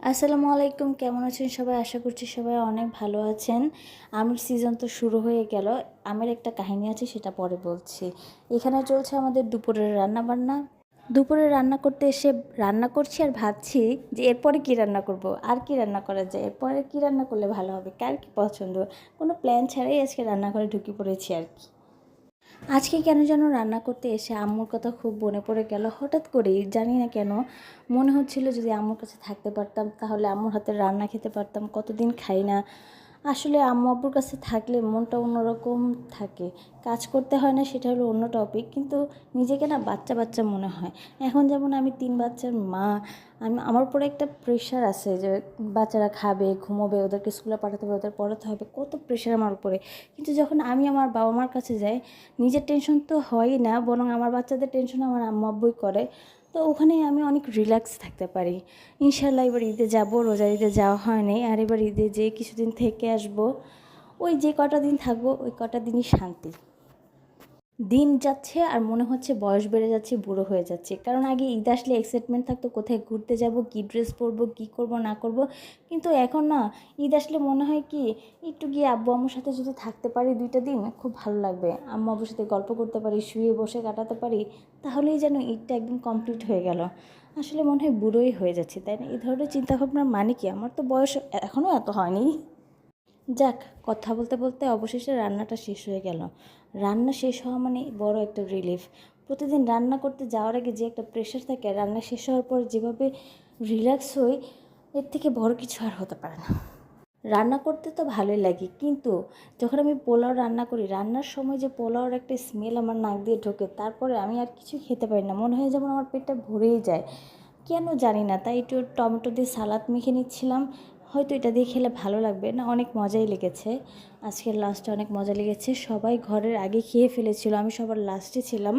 আসসালামু আলাইকুম, কেমন আছেন সবাই? আশা করছি সবাই অনেক ভালো আছেন। আমের সিজন তো শুরু হয়ে গেল। আমের একটা কাহিনী আছে, সেটা পরে বলছি। এখানে চলছে আমাদের দুপুরের রান্নাবান্না। দুপুরে রান্না করতে এসে রান্না করছি আর ভাবছি যে এরপরে কী রান্না করব, আর কি রান্না করা যায়, এরপরে কী রান্না করলে ভালো হবে, কার কী পছন্দ। কোনো প্ল্যান ছাড়াই আজকে রান্নাঘরে ঢুকে পড়েছি আর কি। আজকে কেন যেন রান্না করতে এসে আম্মুর কথা খুব মনে পড়ে গেল। হঠাৎ করেই জানি না কেন মনে হচ্ছিল যদি আম্মুর কাছে থাকতে পারতাম তাহলে আম্মুর হাতের রান্না খেতে পারতাম। কতদিন খাই না। আসলে আম্মু আব্বুর কাছে থাকলে মনটা অন্যরকম থাকে। কাজ করতে হয় না, সেটা হলো অন্য টপিক, কিন্তু নিজেকে না বাচ্চা বাচ্চা মনে হয়। এখন যেমন আমি 3 বাচ্চার মা, আমার উপরে একটা প্রেশার আছে যে বাচ্চারা খাবে, ঘুমোবে, ওদেরকে স্কুলে পাঠাতে হবে, ওদের পড়াতে হবে, কত প্রেশার আমার উপরে। কিন্তু যখন আমি আমার বাবা মার কাছে যাই, নিজের টেনশন তো হয়ই না, বরং আমার বাচ্চাদের টেনশন আমার আম্মু আব্বুই করে। তো ওখানে আমি অনেক রিল্যাক্স থাকতে পারি। ইনশাল্লাহ এবার ঈদে যাব, রোজার ঈদে যাওয়া হয়নি, আর এবার ঈদে যেয়ে কিছুদিন থেকে আসবো। ওই যে কটা দিন থাকবো ওই কটা দিনই শান্তি। দিন যাচ্ছে আর মনে হচ্ছে বয়স বেড়ে যাচ্ছে, বুড়ো হয়ে যাচ্ছে। কারণ আগে ঈদ আসলে এক্সাইটমেন্ট থাকতো, কোথায় ঘুরতে যাব, কী ড্রেস পরবো, কী করব না করব। কিন্তু এখন না, ঈদ আসলে মনে হয় কি একটু গিয়ে আব্বু আম্মুর সাথে যদি থাকতে পারি 2টা দিন, খুব ভালো লাগবে। আম্মু আব্বুর সাথে গল্প করতে পারি, শুয়ে বসে কাটাতে পারি, তাহলেই যেন ঈদটা একদম কমপ্লিট হয়ে গেল। আসলে মনে হয় বুড়োই হয়ে যাচ্ছে, তাই না? এই ধরনের চিন্তাভাবনার মানে কি? আমার তো বয়স এখনও এত হয়নি। যাক, কথা বলতে বলতে অবশেষে রান্নাটা শেষ হয়ে গেল। রান্না শেষ হওয়া মানে বড় একটা রিলিফ। প্রতিদিন রান্না করতে যাওয়ার আগে যে একটা প্রেশার থাকে, রান্না শেষ হওয়ার পর যেভাবে রিল্যাক্স হই, এর থেকে বড় কিছু আর হতে পারে না। রান্না করতে তো ভালোই লাগে, কিন্তু যখন আমি পোলাও রান্না করি, রান্নার সময় যে পোলাওর একটা স্মেল আমার নাক দিয়ে ঢোকে, তারপরে আমি আর কিছু খেতে পারি না। মনে হয় যেমন আমার পেটটা ভরেই যায়, কেন জানি না। তাই একটু টমেটো দিয়ে সালাদ মেখে নিচ্ছিলাম, হয়তো এটা দিয়ে খেলে ভালো লাগবে না। অনেক মজাই লেগেছে। আজকের লাঞ্চটা অনেক মজা লেগেছে। সবাই ঘরের আগে খেয়ে ফেলেছিল, আমি সবার লাস্টে ছিলাম,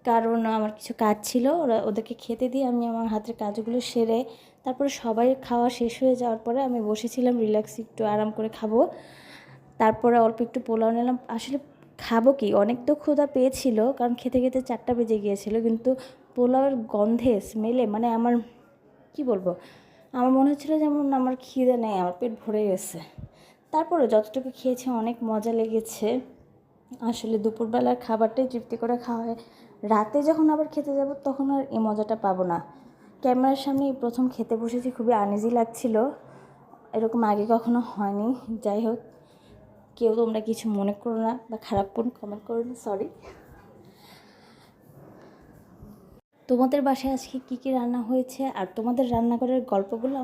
কারণ আমার কিছু কাজ ছিল। ওদেরকে খেতে দিয়ে আমি আমার হাতের কাজগুলো সেরে, তারপরে সবাই খাওয়া শেষ হয়ে যাওয়ার পরে আমি বসেছিলাম রিল্যাক্স, একটু আরাম করে খাবো। তারপরে অল্প একটু পোলাও নিলাম। আসলে খাবো কি, অনেক তো ক্ষুধা পেয়েছিল, কারণ খেতে খেতে 4টা বেজে গিয়েছিল। কিন্তু পোলাওয়ের গন্ধে, স্মেলে মানে আমার কি বলবো, আমার মনে হচ্ছিলো যেমন আমার খিদে নেই, আমার পেট ভরে গেছে। তারপরে যতটুকু খেয়েছি অনেক মজা লেগেছে। আসলে দুপুরবেলার খাবারটাই তৃপ্তি করে খাওয়া হয়। রাতে যখন আবার খেতে যাব তখন আর এই মজাটা পাবো না। ক্যামেরার সামনে এই প্রথম খেতে বসেছি, খুবই আনইজি লাগছিল, এরকম আগে কখনো হয়নি। যাই হোক, কেউ তোমরা কিছু মনে করো না বা খারাপ কোন কমেন্ট করো না, সরি। তোমাদের বাসায় আজকে কী কী রান্না হয়েছে আর তোমাদের রান্নাঘরের গল্পগুলো